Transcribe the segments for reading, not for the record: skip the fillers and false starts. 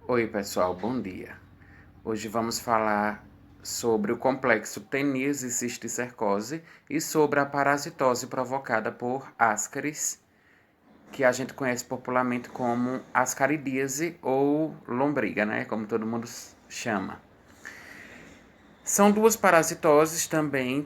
Oi, pessoal, bom dia. Hoje vamos falar sobre o complexo teníase e cisticercose e sobre a parasitose provocada por ascaris, que a gente conhece popularmente como ascaridíase ou lombriga, né? Como todo mundo chama. São duas parasitoses também,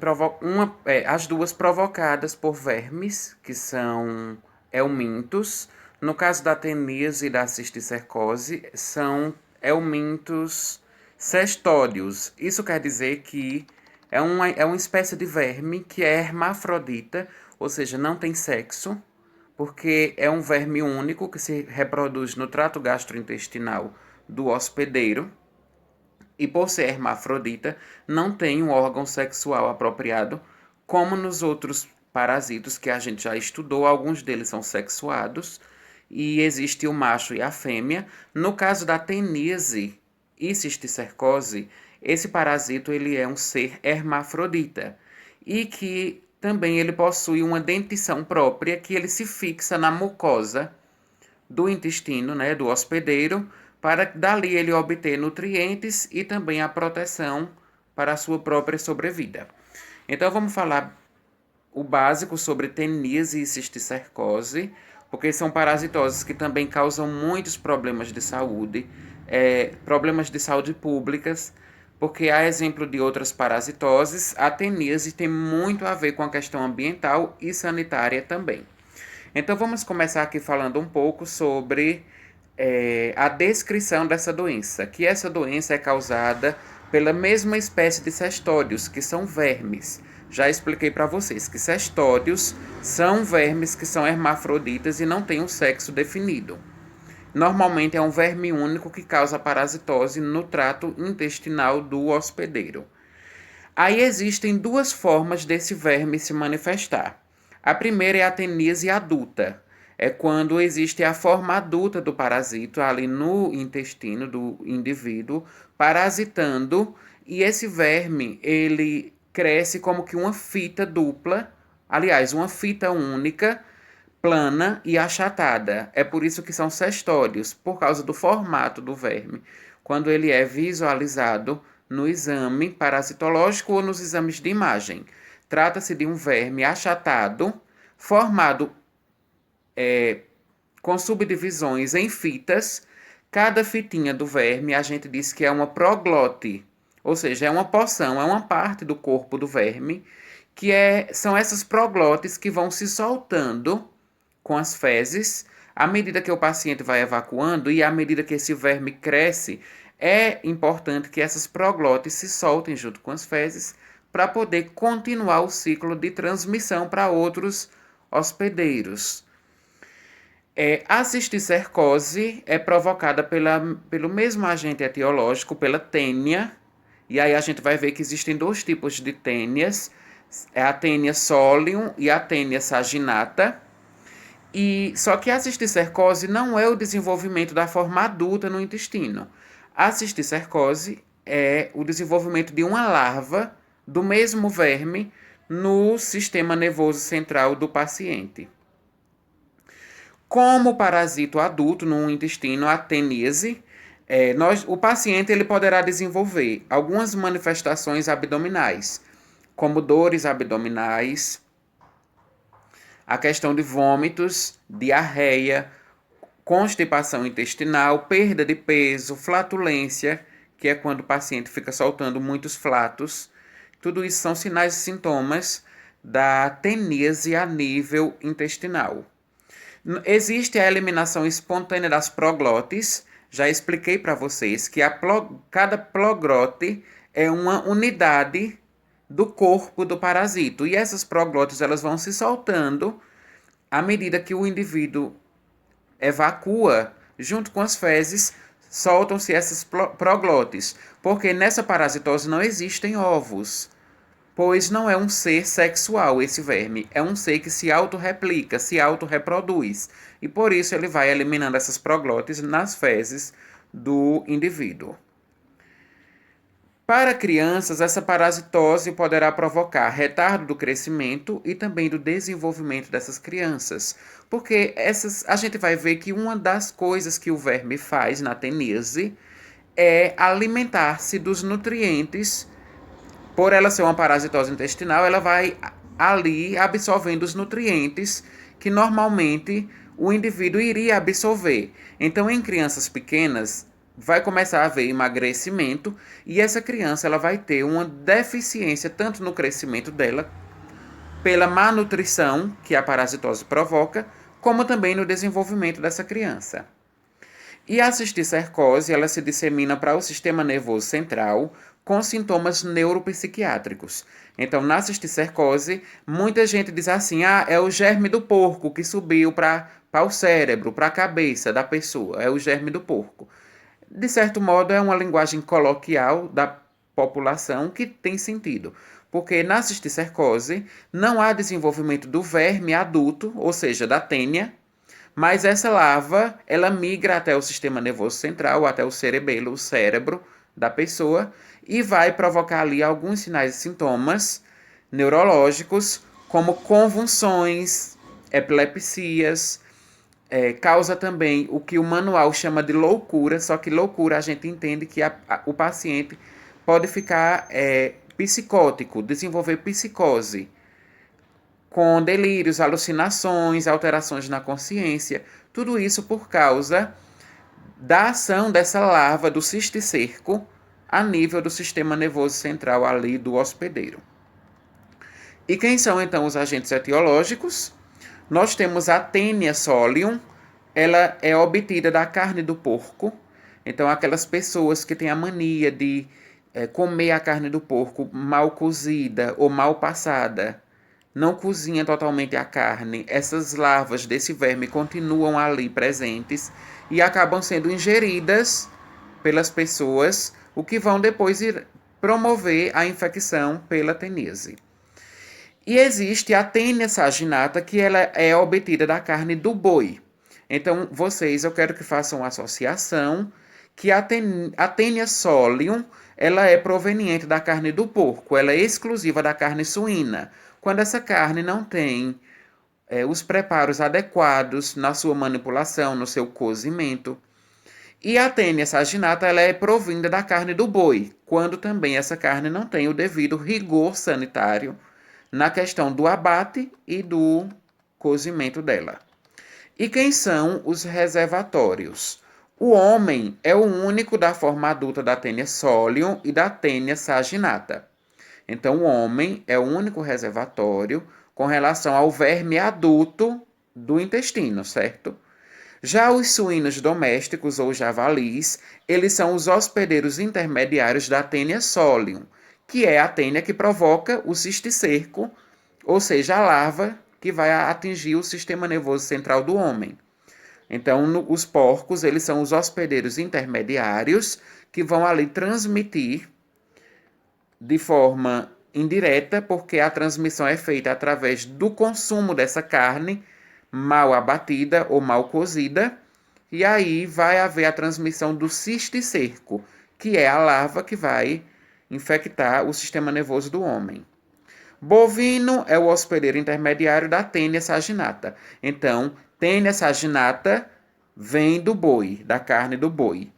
as duas provocadas por vermes, que são helmintos. No caso da teníase e da cisticercose, são helmintos cestódeos. Isso quer dizer que é uma espécie de verme que é hermafrodita, ou seja, não tem sexo, porque é um verme único que se reproduz no trato gastrointestinal do hospedeiro e por ser hermafrodita, não tem um órgão sexual apropriado, como nos outros parasitos que a gente já estudou, alguns deles são sexuados, e existe o macho e a fêmea. No caso da teníase e cisticercose, esse parasito ele é um ser hermafrodita, e que também ele possui uma dentição própria que ele se fixa na mucosa do intestino, né, do hospedeiro, para dali ele obter nutrientes e também a proteção para a sua própria sobrevida. Então vamos falar o básico sobre teníase e cisticercose, porque são parasitoses que também causam muitos problemas de saúde públicas, porque a exemplo de outras parasitoses, a teníase tem muito a ver com a questão ambiental e sanitária também. Então vamos começar aqui falando um pouco sobre a descrição dessa doença, que essa doença é causada pela mesma espécie de cestódios, que são vermes. Já expliquei para vocês que cestódios são vermes que são hermafroditas e não têm um sexo definido. Normalmente é um verme único que causa parasitose no trato intestinal do hospedeiro. Aí existem duas formas desse verme se manifestar. A primeira é a teníase adulta. É quando existe a forma adulta do parasito ali no intestino do indivíduo, parasitando, e esse verme, ele cresce como que uma fita dupla, aliás, uma fita única, plana e achatada. É por isso que são cestódios, por causa do formato do verme. Quando ele é visualizado no exame parasitológico ou nos exames de imagem. Trata-se de um verme achatado, formado com subdivisões em fitas. Cada fitinha do verme a gente diz que é uma proglote, ou seja, é uma porção, é uma parte do corpo do verme, são essas proglotes que vão se soltando com as fezes, à medida que o paciente vai evacuando e à medida que esse verme cresce, é importante que essas proglotes se soltem junto com as fezes para poder continuar o ciclo de transmissão para outros hospedeiros. A cisticercose é provocada pelo mesmo agente etiológico, pela tênia, e aí a gente vai ver que existem dois tipos de tênias, a tênia solium e a tênia saginata. E só que a cisticercose não é o desenvolvimento da forma adulta no intestino. A cisticercose é o desenvolvimento de uma larva do mesmo verme no sistema nervoso central do paciente. Como parasito adulto no intestino, a teníase, o paciente ele poderá desenvolver algumas manifestações abdominais, como dores abdominais, a questão de vômitos, diarreia, constipação intestinal, perda de peso, flatulência, que é quando o paciente fica soltando muitos flatos. Tudo isso são sinais e sintomas da teníase a nível intestinal. Existe a eliminação espontânea das proglotes. Já expliquei para vocês que cada proglote é uma unidade do corpo do parasito. E essas proglotes elas vão se soltando à medida que o indivíduo evacua, junto com as fezes, soltam-se essas proglotes. Porque nessa parasitose não existem ovos, pois não é um ser sexual esse verme, é um ser que se autorreplica, se autorreproduz. E por isso ele vai eliminando essas proglotes nas fezes do indivíduo. Para crianças, essa parasitose poderá provocar retardo do crescimento e também do desenvolvimento dessas crianças, porque a gente vai ver que uma das coisas que o verme faz na teníase é alimentar-se dos nutrientes. Por ela ser uma parasitose intestinal, ela vai ali absorvendo os nutrientes que normalmente o indivíduo iria absorver. Então, em crianças pequenas, vai começar a haver emagrecimento e essa criança ela vai ter uma deficiência tanto no crescimento dela, pela má nutrição que a parasitose provoca, como também no desenvolvimento dessa criança. E a cisticercose, ela se dissemina para o sistema nervoso central com sintomas neuropsiquiátricos. Então, na cisticercose, muita gente diz assim: é o germe do porco que subiu para o cérebro, para a cabeça da pessoa, é o germe do porco. De certo modo, é uma linguagem coloquial da população que tem sentido, porque na cisticercose não há desenvolvimento do verme adulto, ou seja, da tênia, mas essa larva, ela migra até o sistema nervoso central, até o cerebelo, o cérebro da pessoa, e vai provocar ali alguns sinais e sintomas neurológicos, como convulsões, epilepsias, causa também o que o manual chama de loucura, só que loucura a gente entende que o paciente pode ficar psicótico, desenvolver psicose, com delírios, alucinações, alterações na consciência, tudo isso por causa da ação dessa larva do cisticerco a nível do sistema nervoso central ali do hospedeiro. E quem são então os agentes etiológicos? Nós temos a Taenia solium, ela é obtida da carne do porco. Então, aquelas pessoas que têm a mania de comer a carne do porco mal cozida ou mal passada, não cozinha totalmente a carne, essas larvas desse verme continuam ali presentes e acabam sendo ingeridas pelas pessoas, o que vão depois promover a infecção pela teníase. E existe a Taenia saginata, que ela é obtida da carne do boi. Então, eu quero que façam uma associação que a Taenia solium, ela é proveniente da carne do porco, ela é exclusiva da carne suína. Quando essa carne não tem os preparos adequados na sua manipulação, no seu cozimento. E a Taenia saginata, ela é provinda da carne do boi, quando também essa carne não tem o devido rigor sanitário na questão do abate e do cozimento dela. E quem são os reservatórios? O homem é o único da forma adulta da Taenia solium e da Taenia saginata. Então, o homem é o único reservatório com relação ao verme adulto do intestino, certo? Já os suínos domésticos ou javalis, eles são os hospedeiros intermediários da Taenia solium, que é a tênia que provoca o cisticerco, ou seja, a larva que vai atingir o sistema nervoso central do homem. Então, os porcos, eles são os hospedeiros intermediários que vão ali transmitir de forma indireta, porque a transmissão é feita através do consumo dessa carne mal abatida ou mal cozida, e aí vai haver a transmissão do cisticerco, que é a larva que vai infectar o sistema nervoso do homem. Bovino é o hospedeiro intermediário da Taenia saginata. Então, Taenia saginata vem do boi, da carne do boi.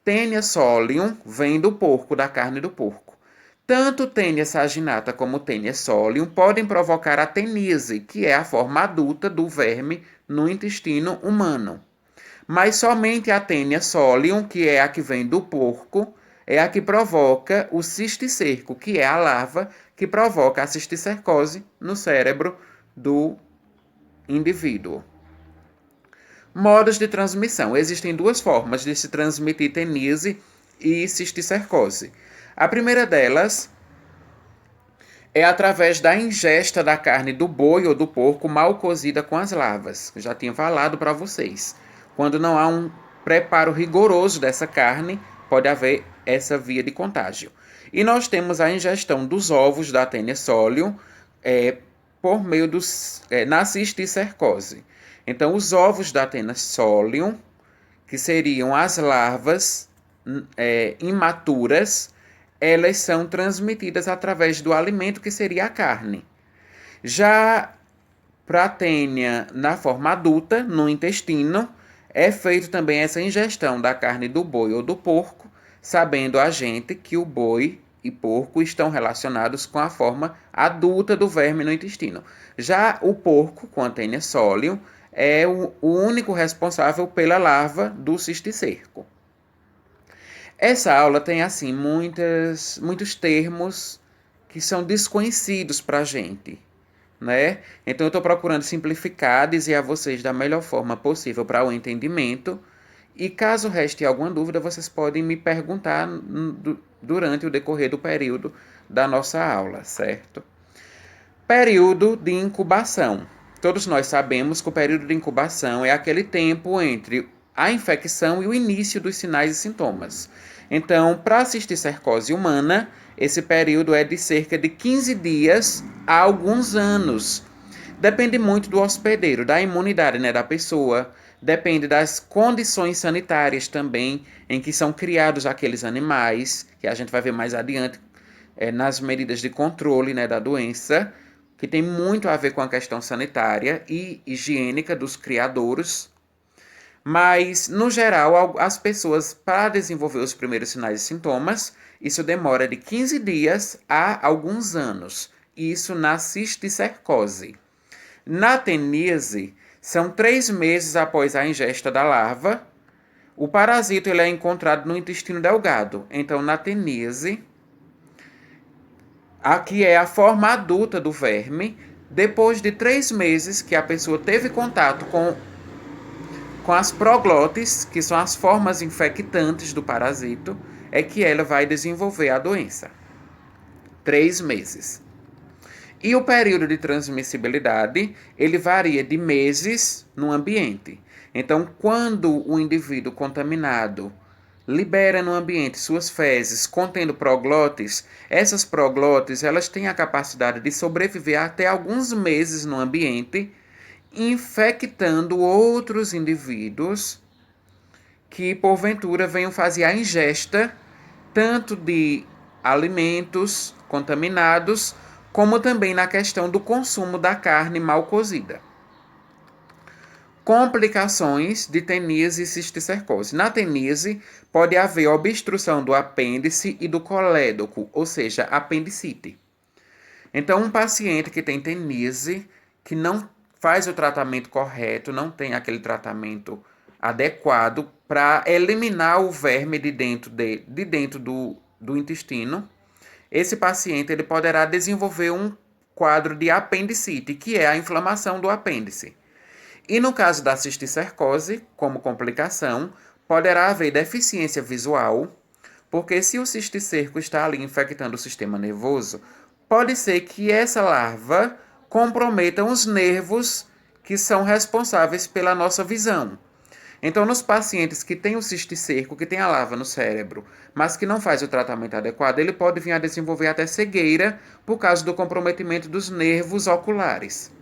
Taenia solium vem do porco, da carne do porco. Tanto Taenia saginata como Taenia solium podem provocar a teníase, que é a forma adulta do verme no intestino humano. Mas somente a Taenia solium, que é a que vem do porco, é a que provoca o cisticerco, que é a larva que provoca a cisticercose no cérebro do indivíduo. Modos de transmissão. Existem duas formas de se transmitir teníase e cisticercose. A primeira delas é através da ingesta da carne do boi ou do porco mal cozida com as larvas. Eu já tinha falado para vocês. Quando não há um preparo rigoroso dessa carne, pode haver essa via de contágio. E nós temos a ingestão dos ovos da Taenia solium por meio na cisticercose. Então, os ovos da Taenia solium, que seriam as larvas imaturas, elas são transmitidas através do alimento que seria a carne. Já para a tênia na forma adulta, no intestino, é feito também essa ingestão da carne do boi ou do porco, sabendo a gente que o boi e porco estão relacionados com a forma adulta do verme no intestino. Já o porco, com a tênia sólium, é o único responsável pela larva do cisticerco. Essa aula tem, assim, muitos termos que são desconhecidos para a gente, né? Então, eu estou procurando simplificar, dizer a vocês da melhor forma possível para o entendimento. E caso reste alguma dúvida, vocês podem me perguntar durante o decorrer do período da nossa aula, certo? Período de incubação. Todos nós sabemos que o período de incubação é aquele tempo entre a infecção e o início dos sinais e sintomas. Então, para a cisticercose humana, esse período é de cerca de 15 dias a alguns anos. Depende muito do hospedeiro, da imunidade, né, da pessoa, depende das condições sanitárias também em que são criados aqueles animais, que a gente vai ver mais adiante nas medidas de controle, né, da doença, que tem muito a ver com a questão sanitária e higiênica dos criadouros. Mas, no geral, as pessoas, para desenvolver os primeiros sinais e sintomas, isso demora de 15 dias a alguns anos. Isso na cisticercose. Na teníase, são 3 meses após a ingesta da larva. O parasito ele é encontrado no intestino delgado. Então, na teníase, aqui é a forma adulta do verme, depois de 3 meses que a pessoa teve contato com as proglotes, que são as formas infectantes do parasito, é que ela vai desenvolver a doença. 3 meses. E o período de transmissibilidade, ele varia de meses no ambiente. Então, quando o indivíduo contaminado libera no ambiente suas fezes contendo proglotes, essas proglotes elas têm a capacidade de sobreviver até alguns meses no ambiente, infectando outros indivíduos que porventura venham fazer a ingesta tanto de alimentos contaminados, como também na questão do consumo da carne mal cozida. Complicações de teníase e cisticercose. Na teníase, pode haver obstrução do apêndice e do colédoco, ou seja, apendicite. Então, um paciente que tem teníase, que não faz o tratamento correto, não tem aquele tratamento adequado para eliminar o verme de dentro do intestino, esse paciente ele poderá desenvolver um quadro de apendicite, que é a inflamação do apêndice. E no caso da cisticercose, como complicação, poderá haver deficiência visual, porque se o cisticerco está ali infectando o sistema nervoso, pode ser que essa larva comprometa os nervos que são responsáveis pela nossa visão. Então, nos pacientes que têm o cisticerco, que tem a larva no cérebro, mas que não faz o tratamento adequado, ele pode vir a desenvolver até cegueira por causa do comprometimento dos nervos oculares.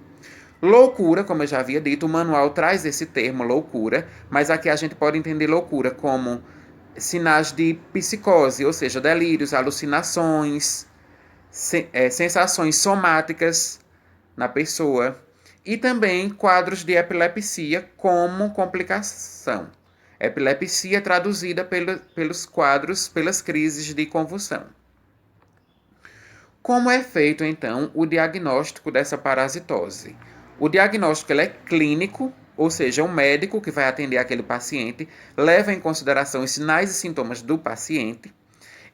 Loucura, como eu já havia dito, o manual traz esse termo loucura, mas aqui a gente pode entender loucura como sinais de psicose, ou seja, delírios, alucinações, sensações somáticas na pessoa e também quadros de epilepsia como complicação. Epilepsia traduzida pelos quadros, pelas crises de convulsão. Como é feito, então, o diagnóstico dessa parasitose? O diagnóstico ele é clínico, ou seja, um médico que vai atender aquele paciente leva em consideração os sinais e sintomas do paciente.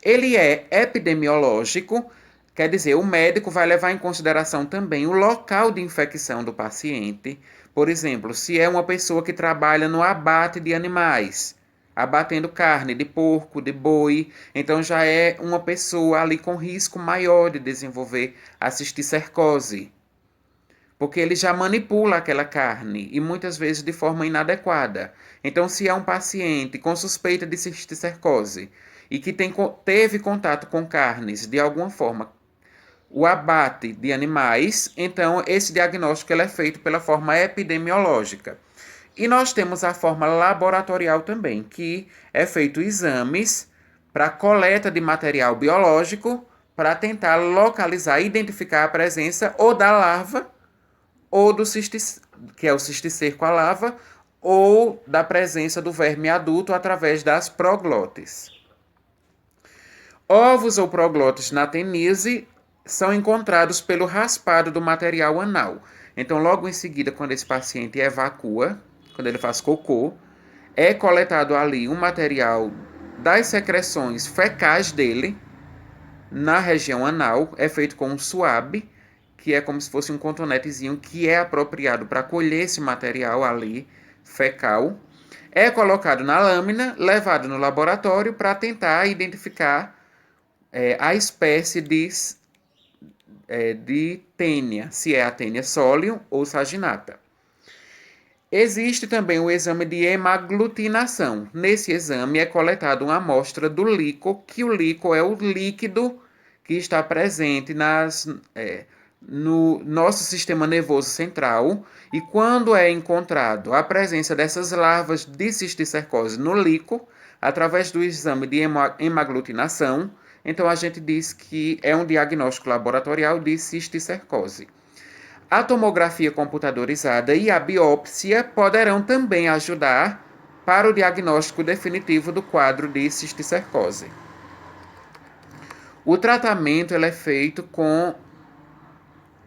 Ele é epidemiológico, quer dizer, o médico vai levar em consideração também o local de infecção do paciente. Por exemplo, se é uma pessoa que trabalha no abate de animais, abatendo carne de porco, de boi, então já é uma pessoa ali com risco maior de desenvolver a cisticercose, porque ele já manipula aquela carne e muitas vezes de forma inadequada. Então, se é um paciente com suspeita de cisticercose e que teve contato com carnes de alguma forma, o abate de animais, então esse diagnóstico ele é feito pela forma epidemiológica. E nós temos a forma laboratorial também, que é feito exames para coleta de material biológico para tentar localizar e identificar a presença ou da larva ou do que é o cisticerco a larva, ou da presença do verme adulto através das proglotes. Ovos ou proglotes na tenise são encontrados pelo raspado do material anal. Então, logo em seguida, quando esse paciente evacua, quando ele faz cocô, é coletado ali um material das secreções fecais dele na região anal, é feito com um suave, que é como se fosse um cotonetezinho que é apropriado para colher esse material ali fecal. É colocado na lâmina, levado no laboratório para tentar identificar a espécie de tênia, se é a tênia solium ou saginata. Existe também o exame de hemaglutinação. Nesse exame é coletada uma amostra do líquor, que o líquor é o líquido que está presente no nosso sistema nervoso central, e quando é encontrado a presença dessas larvas de cisticercose no líquor, através do exame de hemaglutinação, então a gente diz que é um diagnóstico laboratorial de cisticercose. A tomografia computadorizada e a biópsia poderão também ajudar para o diagnóstico definitivo do quadro de cisticercose. O tratamento é feito com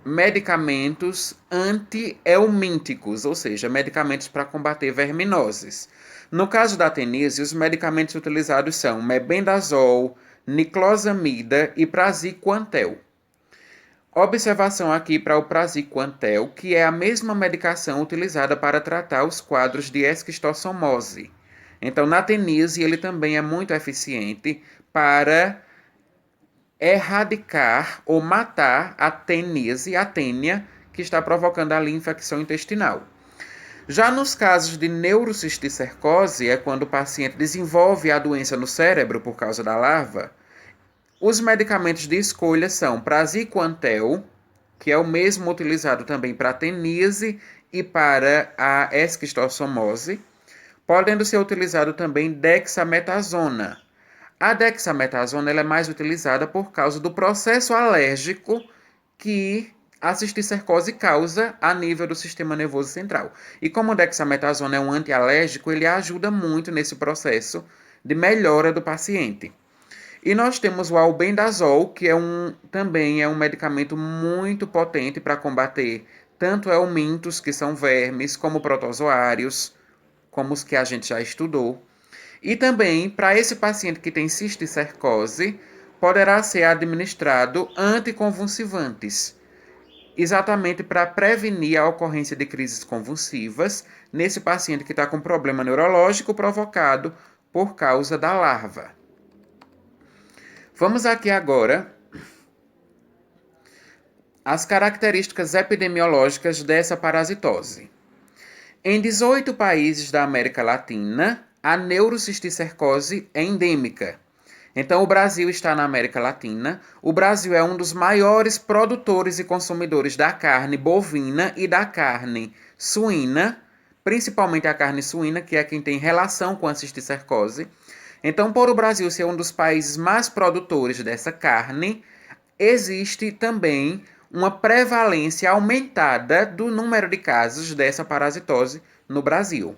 medicamentos antihelmínticos, ou seja, medicamentos para combater verminoses. No caso da tenise, os medicamentos utilizados são mebendazol, niclosamida e praziquantel. Observação aqui para o praziquantel, que é a mesma medicação utilizada para tratar os quadros de esquistossomose. Então, na tenise, ele também é muito eficiente para erradicar ou matar a tenise, a tênia, que está provocando ali infecção intestinal. Já nos casos de neurocisticercose, é quando o paciente desenvolve a doença no cérebro por causa da larva. Os medicamentos de escolha são praziquantel, que é o mesmo utilizado também para a tenise e para a esquistossomose, podendo ser utilizado também dexametasona. A dexametasona ela é mais utilizada por causa do processo alérgico que a cisticercose causa a nível do sistema nervoso central. E como o dexametasona é um antialérgico, ele ajuda muito nesse processo de melhora do paciente. E nós temos o albendazol, que também é um medicamento muito potente para combater tanto helmintos, que são vermes, como protozoários, como os que a gente já estudou. E também, para esse paciente que tem cisticercose, poderá ser administrado anticonvulsivantes, exatamente para prevenir a ocorrência de crises convulsivas nesse paciente que está com problema neurológico provocado por causa da larva. Vamos aqui agora as características epidemiológicas dessa parasitose. Em 18 países da América Latina, a neurocisticercose é endêmica. Então, o Brasil está na América Latina. O Brasil é um dos maiores produtores e consumidores da carne bovina e da carne suína, principalmente a carne suína, que é quem tem relação com a cisticercose. Então, por o Brasil ser um dos países mais produtores dessa carne, existe também uma prevalência aumentada do número de casos dessa parasitose no Brasil,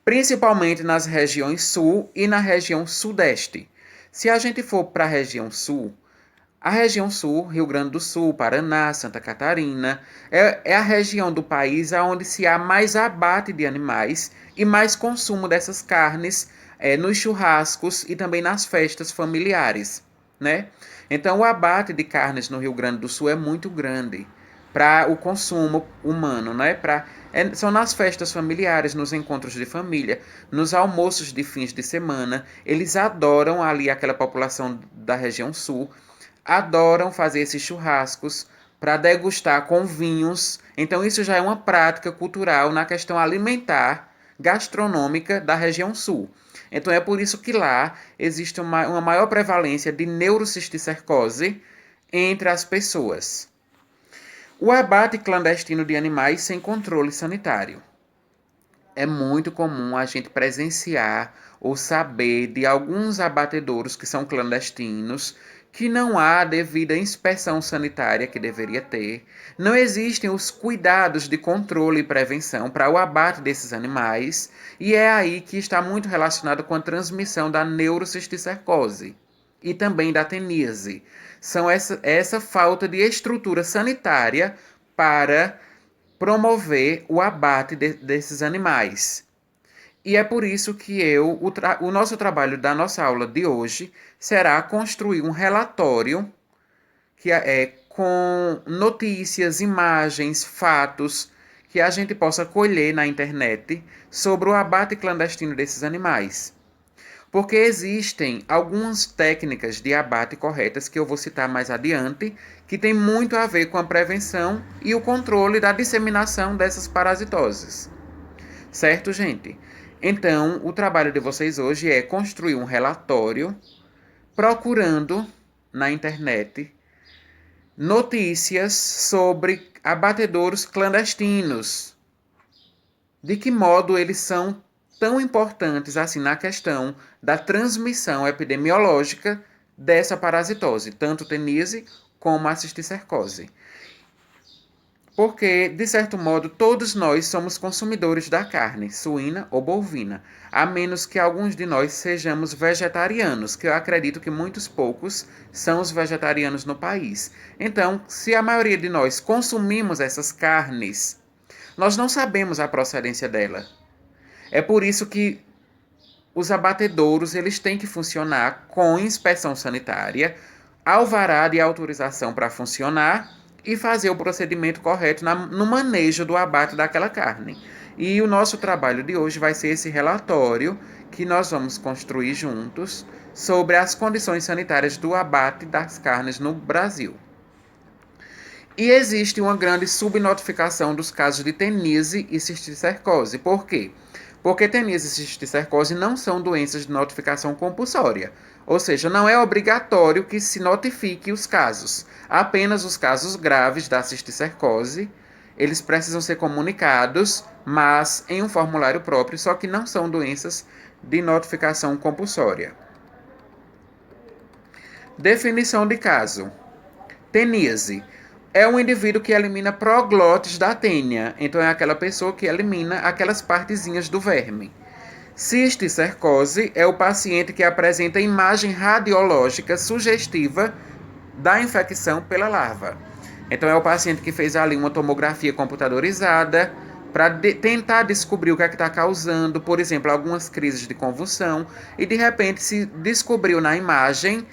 principalmente nas regiões sul e na região sudeste. Se a gente for para a região sul, Rio Grande do Sul, Paraná, Santa Catarina, é a região do país onde se há mais abate de animais e mais consumo dessas carnes nos churrascos e também nas festas familiares, né? Então, o abate de carnes no Rio Grande do Sul é muito grande para o consumo humano, né? São nas festas familiares, nos encontros de família, nos almoços de fins de semana. Eles adoram ali, aquela população da região sul, adoram fazer esses churrascos para degustar com vinhos. Então, isso já é uma prática cultural na questão alimentar, gastronômica da região sul. Então, é por isso que lá existe uma maior prevalência de neurocisticercose entre as pessoas. O abate clandestino de animais sem controle sanitário. É muito comum a gente presenciar ou saber de alguns abatedouros que são clandestinos, que não há a devida inspeção sanitária que deveria ter, não existem os cuidados de controle e prevenção para o abate desses animais, e é aí que está muito relacionado com a transmissão da neurocisticercose e também da teníase. São essa falta de estrutura sanitária para promover o abate desses animais. E é por isso que o nosso trabalho da nossa aula de hoje será construir um relatório que com notícias, imagens, fatos que a gente possa colher na internet sobre o abate clandestino desses animais. Porque existem algumas técnicas de abate corretas que eu vou citar mais adiante, que tem muito a ver com a prevenção e o controle da disseminação dessas parasitoses. Certo, gente? Então, o trabalho de vocês hoje é construir um relatório procurando na internet notícias sobre abatedouros clandestinos. De que modo eles são tão importantes assim na questão da transmissão epidemiológica dessa parasitose, tanto teníase como a cisticercose. Porque, de certo modo, todos nós somos consumidores da carne, suína ou bovina, a menos que alguns de nós sejamos vegetarianos, que eu acredito que muitos poucos são os vegetarianos no país. Então, se a maioria de nós consumimos essas carnes, nós não sabemos a procedência dela. É por isso que os abatedouros eles têm que funcionar com inspeção sanitária, alvará de autorização para funcionar e fazer o procedimento correto no manejo do abate daquela carne. E o nosso trabalho de hoje vai ser esse relatório que nós vamos construir juntos sobre as condições sanitárias do abate das carnes no Brasil. E existe uma grande subnotificação dos casos de teníase e cisticercose. Por quê? Porque teníase e cisticercose não são doenças de notificação compulsória. Ou seja, não é obrigatório que se notifique os casos. Apenas os casos graves da cisticercose, eles precisam ser comunicados, mas em um formulário próprio, só que não são doenças de notificação compulsória. Definição de caso. Teníase é um indivíduo que elimina proglótis da tênia. Então, é aquela pessoa que elimina aquelas partezinhas do verme. Cisticercose é o paciente que apresenta imagem radiológica sugestiva da infecção pela larva. Então, é o paciente que fez ali uma tomografia computadorizada para tentar descobrir o que é que está causando, por exemplo, algumas crises de convulsão, e de repente se descobriu na imagem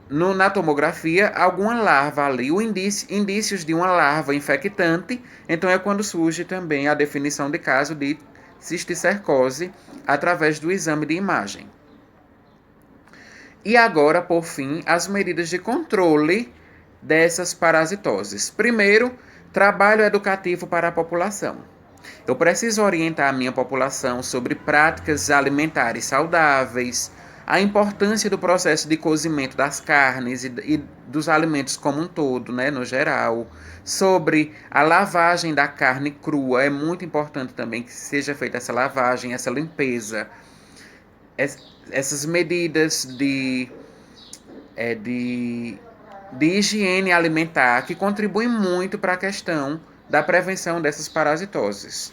na tomografia, alguma larva ali, indícios de uma larva infectante. Então é quando surge também a definição de caso de cisticercose através do exame de imagem. E agora, por fim, as medidas de controle dessas parasitoses. Primeiro, trabalho educativo para a população. Eu preciso orientar a minha população sobre práticas alimentares saudáveis, a importância do processo de cozimento das carnes e dos alimentos como um todo, né, no geral, sobre a lavagem da carne crua. É muito importante também que seja feita essa lavagem, essa limpeza, essas medidas de higiene alimentar que contribuem muito para a questão da prevenção dessas parasitoses.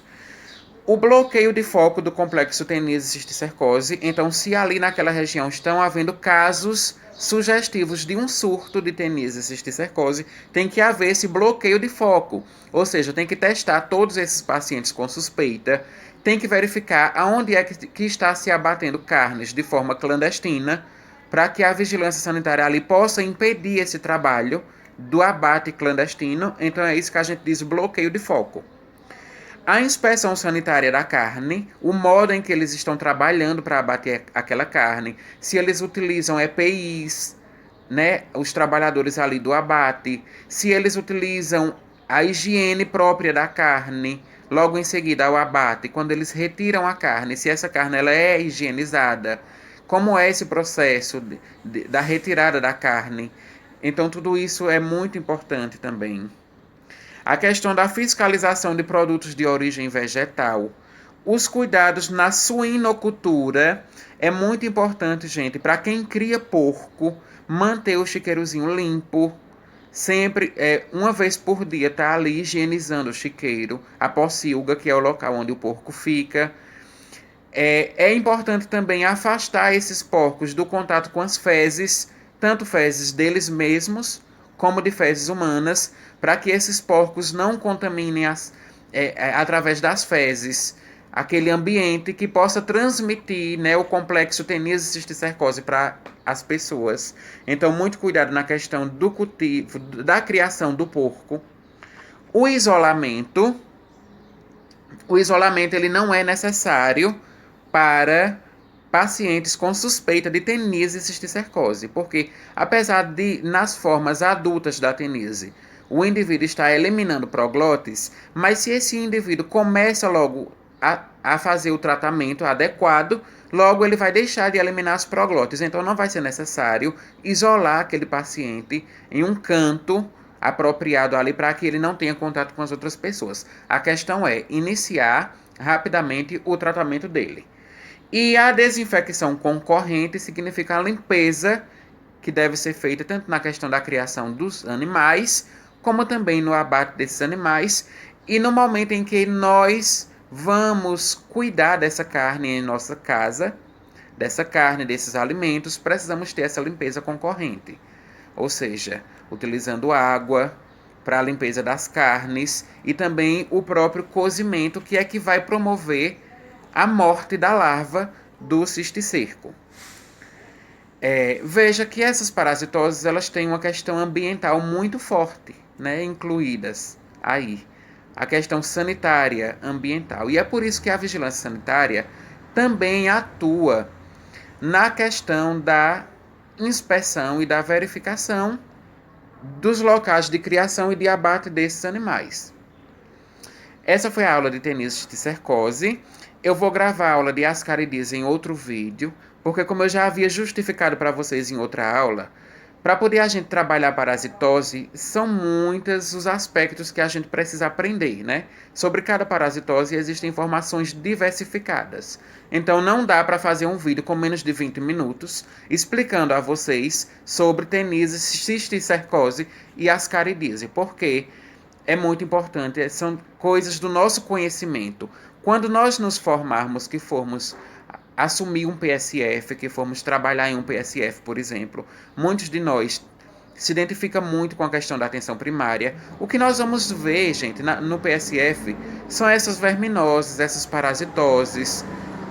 O bloqueio de foco do complexo teníase e cisticercose. Então, se ali naquela região estão havendo casos sugestivos de um surto de teníase e cisticercose, tem que haver esse bloqueio de foco. Ou seja, tem que testar todos esses pacientes com suspeita, tem que verificar aonde é que está se abatendo carnes de forma clandestina, para que a vigilância sanitária ali possa impedir esse trabalho do abate clandestino. Então, é isso que a gente diz bloqueio de foco. A inspeção sanitária da carne, o modo em que eles estão trabalhando para abater aquela carne, se eles utilizam EPIs, né, os trabalhadores ali do abate, se eles utilizam a higiene própria da carne, logo em seguida ao abate, quando eles retiram a carne, se essa carne ela é higienizada, como é esse processo da retirada da carne. Então, tudo isso é muito importante também. A questão da fiscalização de produtos de origem vegetal. Os cuidados na suinocultura É muito importante, gente, para quem cria porco, manter o chiqueirozinho limpo. Sempre, uma vez por dia, tá ali higienizando o chiqueiro, a pocilga, que é o local onde o porco fica. É importante também afastar esses porcos do contato com as fezes, tanto fezes deles mesmos, como de fezes humanas, para que esses porcos não contaminem através das fezes aquele ambiente que possa transmitir, né, o complexo teníase cisticercose para as pessoas. Então, muito cuidado na questão do cultivo, da criação do porco. O isolamento, o isolamento ele não é necessário para pacientes com suspeita de teníase cisticercose, porque apesar de, nas formas adultas da teníase, o indivíduo está eliminando proglótis, mas se esse indivíduo começa logo a fazer o tratamento adequado, logo ele vai deixar de eliminar as proglótis. Então não vai ser necessário isolar aquele paciente em um canto apropriado ali para que ele não tenha contato com as outras pessoas. A questão é iniciar rapidamente o tratamento dele. E a desinfecção concorrente significa a limpeza que deve ser feita tanto na questão da criação dos animais, como também no abate desses animais e no momento em que nós vamos cuidar dessa carne em nossa casa, dessa carne, desses alimentos, precisamos ter essa limpeza concorrente. Ou seja, utilizando água para a limpeza das carnes e também o próprio cozimento, que é que vai promover a morte da larva do cisticerco. Veja que essas parasitoses elas têm uma questão ambiental muito forte, né, incluídas aí. A questão sanitária ambiental. E é por isso que a vigilância sanitária também atua na questão da inspeção e da verificação dos locais de criação e de abate desses animais. Essa foi a aula de teníase cisticercose. Eu vou gravar a aula de ascaridíase em outro vídeo, porque como eu já havia justificado para vocês em outra aula, para poder a gente trabalhar a parasitose, são muitos os aspectos que a gente precisa aprender, né? Sobre cada parasitose existem informações diversificadas. Então não dá para fazer um vídeo com menos de 20 minutos explicando a vocês sobre teníase cisticercose e ascaridíase, porque é muito importante, são coisas do nosso conhecimento. Quando nós nos formarmos, que formos assumir um PSF, que formos trabalhar em um PSF, por exemplo, muitos de nós se identifica muito com a questão da atenção primária. O que nós vamos ver, gente, no PSF, são essas verminoses, essas parasitoses,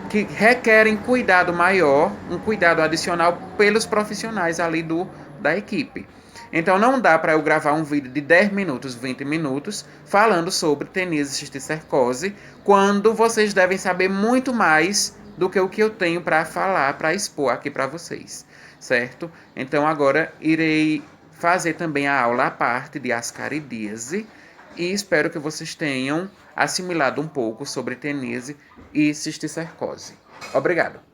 que requerem cuidado maior, um cuidado adicional pelos profissionais ali da equipe. Então não dá para eu gravar um vídeo de 10 minutos, 20 minutos, falando sobre teníase cisticercose, quando vocês devem saber muito mais do que o que eu tenho para falar, para expor aqui para vocês, certo? Então agora irei fazer também a aula à parte de ascaridíase e espero que vocês tenham assimilado um pouco sobre teníase e cisticercose. Obrigado.